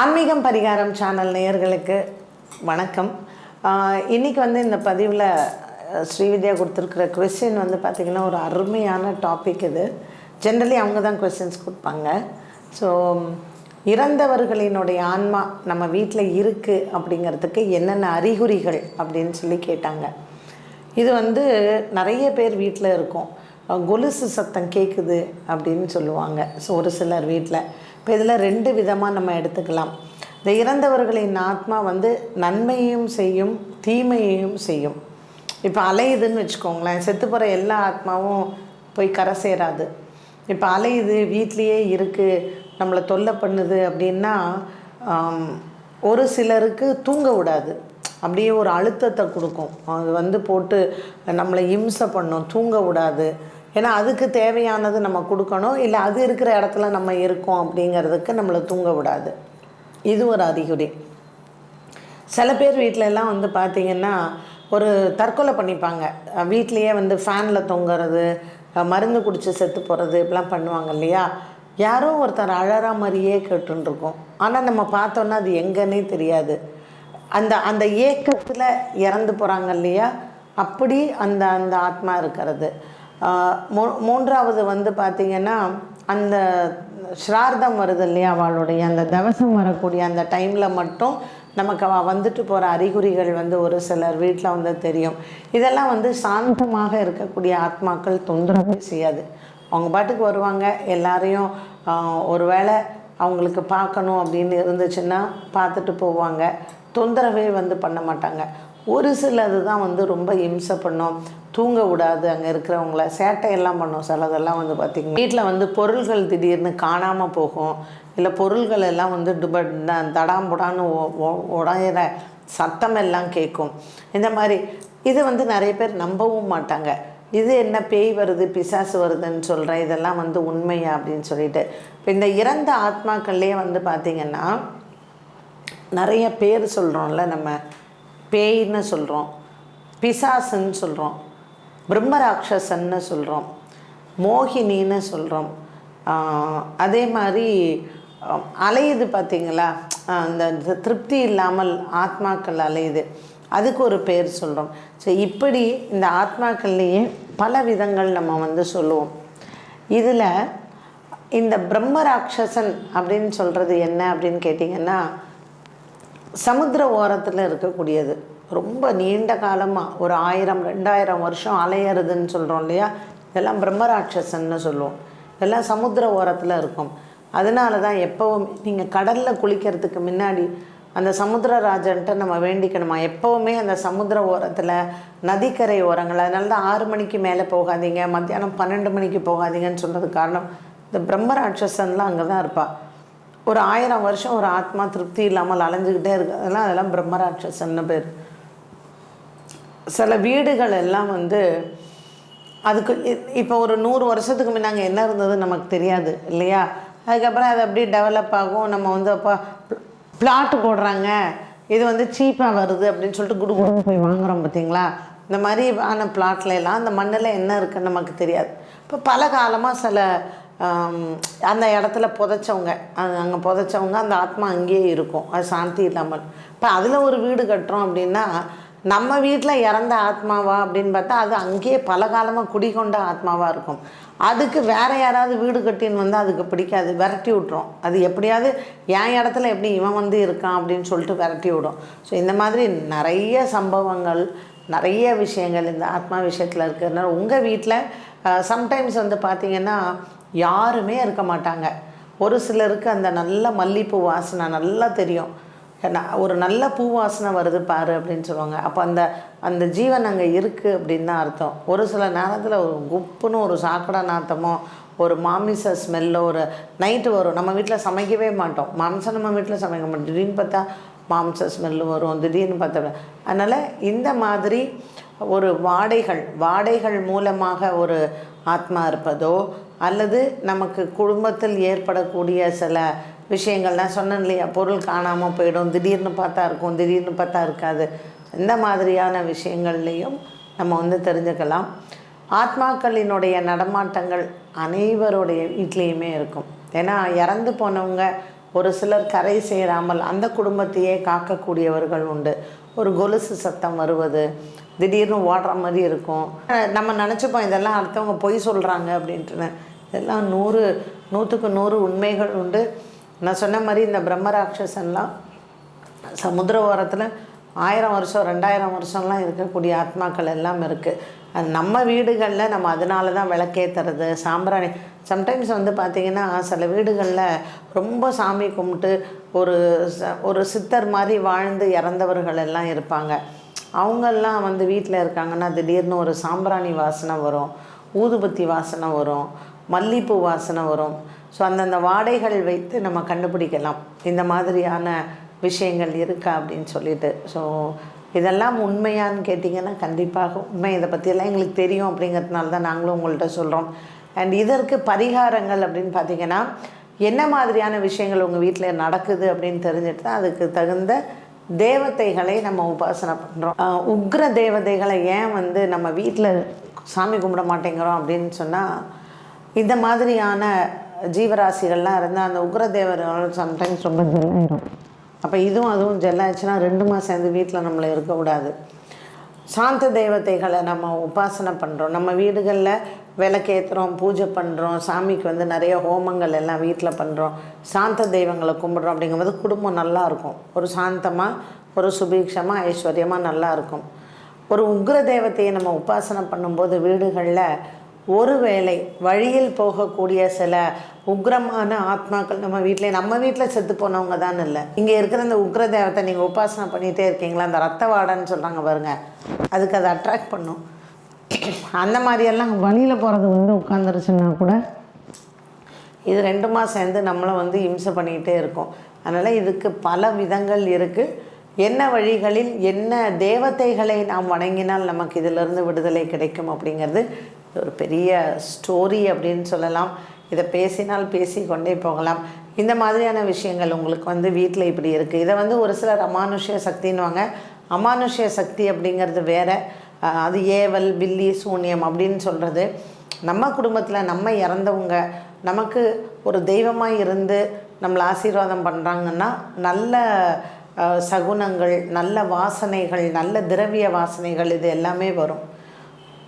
ஆன்மீகம் பரிகாரம் சேனல் நேயர்களுக்கு வணக்கம். இன்றைக்கி இந்த பதிவில் ஸ்ரீவித்யா கொடுத்துருக்குற கொஸ்டின் பார்த்திங்கன்னா ஒரு அருமையான டாபிக். இது ஜென்ரலி அவங்க தான் கொஸ்டின்ஸ் கொடுப்பாங்க. ஸோ இறந்தவர்களினுடைய ஆன்மா நம்ம வீட்டில் இருக்குது அப்படிங்கிறதுக்கு என்னென்ன அறிகுறிகள் அப்படின்னு சொல்லி கேட்டாங்க. இது நிறைய பேர் வீட்டில் இருக்கும். கொலுசு சத்தம் கேட்குது அப்படின்னு சொல்லுவாங்க. ஸோ ஒரு சிலர் வீட்டில் இப்போ இதில் ரெண்டு விதமாக நம்ம எடுத்துக்கலாம். இந்த இறந்தவர்களின் ஆத்மா நன்மையும் செய்யும் தீமையையும் செய்யும். இப்போ அலையுதுன்னு வச்சுக்கோங்களேன், செத்து போகிற எல்லா ஆத்மாவும் போய் கரை சேராது. இப்போ அலையுது, வீட்லேயே இருக்குது, நம்மளை தொல்லை பண்ணுது அப்படின்னா ஒரு சிலருக்கு தூங்க விடாது, அப்படியே ஒரு அழுத்தத்தை கொடுக்கும். அது போட்டு நம்மளை இம்சை பண்ணும், தூங்க விடாது. ஏன்னா அதுக்கு தேவையானது நம்ம கொடுக்கணும், இல்லை அது இருக்கிற இடத்துல நம்ம இருக்கோம் அப்படிங்கிறதுக்கு நம்மளை தூங்க விடாது. இது ஒரு அறிகுறி. சில பேர் வீட்டிலலாம் பார்த்திங்கன்னா ஒரு தற்கொலை பண்ணிப்பாங்க. வீட்லேயே ஃபேனில் தொங்குறது, மருந்து குடித்து செத்து போகிறது, இப்படிலாம் பண்ணுவாங்க இல்லையா. யாரோ ஒருத்தர் அழறா மாதிரியே கேட்டுருக்கோம். ஆனால் நம்ம பார்த்தோன்னா அது எங்கன்னே தெரியாது. அந்த ஏக்கத்தில் இறந்து போகிறாங்க இல்லையா, அப்படி அந்த ஆத்மா இருக்கிறது. மூன்றாவது பார்த்திங்கன்னா அந்த ஸ்ரார்த்தம் வருது இல்லையா, அவளுடைய அந்த தவசம் வரக்கூடிய அந்த டைமில் மட்டும் நமக்கு அவள் வந்துட்டு போகிற அறிகுறிகள் ஒரு சிலர் வீட்டில் தெரியும். இதெல்லாம் சாந்தமாக இருக்கக்கூடிய ஆத்மாக்கள் தொந்தரவே செய்யாது. அவங்க பாட்டுக்கு வருவாங்க, எல்லாரையும் ஒரு வேளை அவங்களுக்கு பார்க்கணும் அப்படின்னு இருந்துச்சுன்னா பார்த்துட்டு போவாங்க. தொந்தரவே பண்ண மாட்டாங்க. ஒரு சிலது தான் ரொம்ப இம்சை பண்ணும், தூங்க விடாது, அங்கே இருக்கிறவங்கள சேட்டையெல்லாம் பண்ணும். சிலதெல்லாம் பார்த்திங்கன்னா வீட்டில் பொருள்கள் திடீர்னு காணாமல் போகும், இல்லை பொருள்கள் எல்லாம் தடாம்புடான்னு உடையிற சத்தம் எல்லாம் கேட்கும். இந்த மாதிரி இது நிறைய பேர் நம்பவும் மாட்டாங்க. இது என்ன பேய் வருது, பிசாசு வருதுன்னு சொல்கிறேன், இதெல்லாம் உண்மையா அப்படின்னு சொல்லிட்டு. இப்போ இந்த இறந்த ஆத்மாக்கள்லேயே பார்த்திங்கன்னா நிறைய பேர் சொல்கிறோம்ல, நம்ம பேய்ன்னு சொல்கிறோம், பிசாசுன்னு சொல்கிறோம், பிரம்மராட்சசன்னு சொல்கிறோம், மோகினின்னு சொல்கிறோம். அதே மாதிரி அலையுது பார்த்திங்களா, அந்த திருப்தி இல்லாமல் ஆத்மாக்கள் அலையுது, அதுக்கு ஒரு பேர் சொல்கிறோம். ஸோ இப்படி இந்த ஆத்மாக்கள்லேயே பல விதங்கள் நம்ம சொல்லுவோம். இதில் இந்த பிரம்மராட்சசன் அப்படின்னு சொல்கிறது என்ன அப்படின்னு கேட்டிங்கன்னா, சமுத்திர ஓரத்தில் இருக்கக்கூடியது, ரொம்ப நீண்ட காலமாக ஒரு 1000-2000 வருஷம் அலையிறதுன்னு சொல்கிறோம் இல்லையா, இதெல்லாம் பிரம்மராட்சசன்னு சொல்லுவோம். இதெல்லாம் சமுத்திர ஓரத்தில் இருக்கும். அதனால தான் எப்போவும் நீங்கள் கடலில் குளிக்கிறதுக்கு முன்னாடி அந்த சமுத்திரராஜன்ட்ட நம்ம வேண்டிக்கணுமா, எப்போவுமே அந்த சமுத்திர ஓரத்தில் நதிக்கரை ஓரங்கள். அதனால தான் 6 மணிக்கு மேலே போகாதீங்க, மத்தியானம் 12 மணிக்கு போகாதீங்கன்னு சொன்னதுக்கு காரணம் இந்த பிரம்மராட்சசன்லாம் அங்கே தான் இருப்பாள். ஒரு 1000 வருஷம் ஒரு ஆத்மா திருப்தி இல்லாமல் அலைஞ்சிக்கிட்டே இருக்குது, அதெல்லாம் பிரம்மராட்சசன்னு பேர். சில வீடுகள் எல்லாம் அதுக்கு இப்போ ஒரு 100 வருஷத்துக்கு முன்னாங்க என்ன இருந்ததுன்னு நமக்கு தெரியாது இல்லையா. அதுக்கப்புறம் அது அப்படியே டெவலப் ஆகும். நம்ம அப்போ பிளாட்டு போடுறாங்க, இது சீப்பாக வருது அப்படின்னு சொல்லிட்டு குடுகுடுன்னு போய் வாங்குகிறோம் பார்த்திங்களா. இந்த மாதிரி ஆன பிளாட்ல எல்லாம் அந்த மண்ணில் என்ன இருக்குன்னு நமக்கு தெரியாது. இப்போ பல காலமாக சில அந்த இடத்துல புதைச்சவங்க, அங்கே புதைச்சவங்க அந்த ஆத்மா அங்கேயே இருக்கும், அது சாந்தி இல்லாமல். இப்போ அதில் ஒரு வீடு கட்டுறோம் அப்படின்னா நம்ம வீட்டில் இறந்த ஆத்மாவா அப்படின்னு பார்த்தா அது அங்கேயே பல காலமாக குடிகொண்ட ஆத்மாவாக இருக்கும். அதுக்கு வேறு யாராவது வீடு கட்டின்னு அதுக்கு பிடிக்காது, விரட்டி விட்றோம். அது எப்படியாவது என் இடத்துல எப்படி இவன் இருக்கான் அப்படின்னு சொல்லிட்டு விரட்டி விடும். ஸோ இந்த மாதிரி நிறைய சம்பவங்கள், நிறைய விஷயங்கள் இந்த ஆத்மா விஷயத்தில் இருக்கிறதுனால உங்கள் வீட்டில் சம்டைம்ஸ் பார்த்திங்கன்னா யாருமே இருக்க மாட்டாங்க. ஒரு சிலருக்கு அந்த நல்ல மல்லிகைப்பூ வாசனை நல்லா தெரியும், ஒரு நல்ல பூ வாசனை வருது பாரு அப்படின்னு சொல்லுவாங்க. அப்போ அந்த ஜீவன் அங்கே இருக்குது அப்படின்னு தான் அர்த்தம். ஒரு சில நேரத்தில் ஒரு குப்புன்னு ஒரு சாக்கடை நாத்தமோ, ஒரு மாமிச ஸ்மெல்லோ ஒரு நைட்டு வரும். நம்ம வீட்டில் சமைக்கவே மாட்டோம், மாம்சம் நம்ம வீட்டில் சமைக்க மாட்டோம், திடீர்னு பார்த்தா மாம்ச ஸ்மெல்லு வரும், திடீர்னு பார்த்தா. அதனால் இந்த மாதிரி ஒரு வாடைகள் மூலமாக ஒரு ஆத்மா இருப்பதோ, அல்லது நமக்கு குடும்பத்தில் ஏற்படக்கூடிய சில விஷயங்கள், நான் சொன்னேன் இல்லையா, பொருள் காணாமல் போயிடும், திடீர்னு பார்த்தா இருக்கும், திடீர்னு பார்த்தா இருக்காது, இந்த மாதிரியான விஷயங்கள்லேயும் நம்ம தெரிஞ்சுக்கலாம். ஆத்மாக்களினுடைய நடமாட்டங்கள் அனைவருடைய வீட்லேயுமே இருக்கும். ஏன்னா இறந்து போனவங்க ஒரு சிலர் கரை சேராமல் அந்த குடும்பத்தையே காக்கக்கூடியவர்கள் உண்டு. ஒரு கொலுசு சத்தம் வருவது, திடீர்னு ஓடுற மாதிரி இருக்கும். நம்ம நினச்சிப்போம் இதெல்லாம் அடுத்தவங்க பொய் சொல்கிறாங்க அப்படின்ட்டுன்னு. இதெல்லாம் 100க்கு 100 உண்மைகள் உண்டு. நான் சொன்ன மாதிரி இந்த பிரம்மராட்சசன்லாம் சமுத்திர ஓரத்தில் 1000 வருஷம் 2000 வருஷம்லாம் இருக்கக்கூடிய ஆத்மாக்கள் எல்லாம் இருக்குது. அது நம்ம வீடுகளில் நம்ம அதனால தான் விளக்கேற்றுறது, சாம்பிராணி. சம்டைம்ஸ் வந்து பார்த்திங்கன்னா சில வீடுகளில் ரொம்ப சாமி கும்பிட்டு ஒரு சித்தர் மாதிரி வாழ்ந்து இறந்தவர்கள் எல்லாம் இருப்பாங்க. அவங்கெல்லாம் வந்து வீட்டில் இருக்காங்கன்னா திடீர்னு ஒரு சாம்பிராணி வாசனை வரும், ஊதுபத்தி வாசனை வரும், மல்லிப்பூ வாசனை வரும். ஸோ அந்தந்த வாடைகள் வைத்து நம்ம கண்டுபிடிக்கலாம் இந்த மாதிரியான விஷயங்கள் இருக்கா அப்படின்னு சொல்லிட்டு. ஸோ இதெல்லாம் உண்மையான்னு கேட்டிங்கன்னா கண்டிப்பாக உண்மை. இதை பற்றியெல்லாம் எங்களுக்கு தெரியும் அப்படிங்கிறதுனால தான் நாங்களும் உங்கள்கிட்ட சொல்கிறோம். அண்ட் இதற்கு பரிகாரங்கள் அப்படின்னு பார்த்திங்கன்னா என்ன மாதிரியான விஷயங்கள் உங்கள் வீட்டில் நடக்குது அப்படின்னு தெரிஞ்சுட்டு தான் அதுக்கு தகுந்த தேவதைகளை நம்ம உபாசனை பண்ணுறோம். உக்ர தேவதைகளை ஏன் வந்து நம்ம வீட்டில் சாமி கும்பிட மாட்டேங்கிறோம் அப்படின்னு சொன்னால், இந்த மாதிரியான ஜீவராசிகள்லாம் இருந்தால் அந்த உக்ர தேவர்கள் சம்டைம்ஸ் ரொம்ப ஜெல்லாயிரும். அப்போ அதுவும் ஜெல்லாச்சுன்னா 2 மாதம் சேர்ந்து வீட்டில் நம்மளை இருக்கக்கூடாது. சாந்த தேவதைகளை நம்ம உபாசனை பண்ணுறோம். நம்ம வீடுகளில் விளக்கேற்றுறோம், பூஜை பண்ணுறோம், சாமிக்கு வந்து நிறைய ஹோமங்கள் எல்லாம் வீட்டில் பண்ணுறோம், சாந்த தெய்வங்களை கும்பிட்றோம். அப்படிங்கும்போது குடும்பம் நல்லாயிருக்கும். ஒரு சாந்தமாக, ஒரு சுபீட்சமாக, ஐஸ்வர்யமாக நல்லாயிருக்கும். ஒரு உக்ர தேவத்தையை நம்ம உபாசனை பண்ணும்போது வீடுகளில் ஒருவேளை வழியில் போகக்கூடிய சில உக்ரமான ஆத்மாக்கள் நம்ம வீட்டில் செத்து போனவங்க தான் இல்லை, இங்கே இருக்கிற இந்த உக்ர தேவத்தை நீங்கள் உபாசனை பண்ணிகிட்டே இருக்கீங்களா, அந்த ரத்த வாடன்னு சொல்கிறாங்க பாருங்கள், அதுக்கு அதை அட்ராக்ட் பண்ணும். அந்த மாதிரியெல்லாம் வழியில் போகிறது வந்து உட்காந்துருச்சுன்னா கூட இது 2 மாதம் சேர்ந்து நம்மளை வந்து இம்சை பண்ணிக்கிட்டே இருக்கும். அதனால் இதுக்கு பல விதங்கள் இருக்குது. என்ன வழிகளில் என்ன தேவதைகளை நாம் வணங்கினால் நமக்கு இதிலிருந்து விடுதலை கிடைக்கும் அப்படிங்கிறது ஒரு பெரிய ஸ்டோரி அப்படின்னு சொல்லலாம். இதை பேசினால் பேசிக்கொண்டே போகலாம். இந்த மாதிரியான விஷயங்கள் உங்களுக்கு வந்து வீட்டில் இப்படி இருக்குது. இதை வந்து ஒரு சிலர் அமானுஷ்ய சக்தின்னுவாங்க. அமானுஷ்ய சக்தி அப்படிங்கிறது வேறு. அது ஏவல், பில்லி, சூன்யம் அப்படின்னு சொல்கிறது. நம்ம குடும்பத்தில் நம்ம இறந்தவங்க நமக்கு ஒரு தெய்வமாக இருந்து நம்மளை ஆசீர்வாதம் பண்ணுறாங்கன்னா நல்ல சகுனங்கள், நல்ல வாசனைகள், நல்ல திரவிய வாசனைகள் இது எல்லாமே வரும்.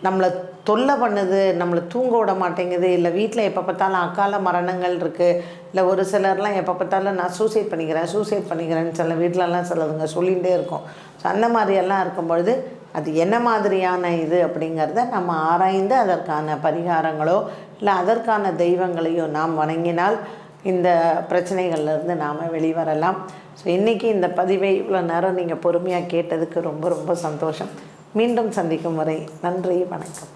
நம்மளை தொல்லை பண்ணுது, நம்மளை தூங்க விட மாட்டேங்குது, இல்லை வீட்டில் எப்போ பார்த்தாலும் அகால மரணங்கள் இருக்குது, இல்லை ஒரு சிலர்லாம் எப்போ பார்த்தாலும் நான் சூசைட் பண்ணிக்கிறேன்னு சில வீட்டிலலாம் சிலதுங்க சொல்லிகிட்டே இருக்கும். ஸோ அந்த மாதிரியெல்லாம் இருக்கும்பொழுது அது என்ன மாதிரியான இது அப்படிங்கிறத நம்ம ஆராய்ந்து அதற்கான பரிகாரங்களோ இல்லை அதற்கான தெய்வங்களையோ நாம் வணங்கினால் இந்த பிரச்சனைகள்லேருந்து நாம் வெளிவரலாம். ஸோ இன்றைக்கி இந்த பதிவை இவ்வளோ நேரம் நீங்கள் பொறுமையாக கேட்டதுக்கு ரொம்ப ரொம்ப சந்தோஷம். மீண்டும் சந்திக்கும் வரை நன்றி, வணக்கம்.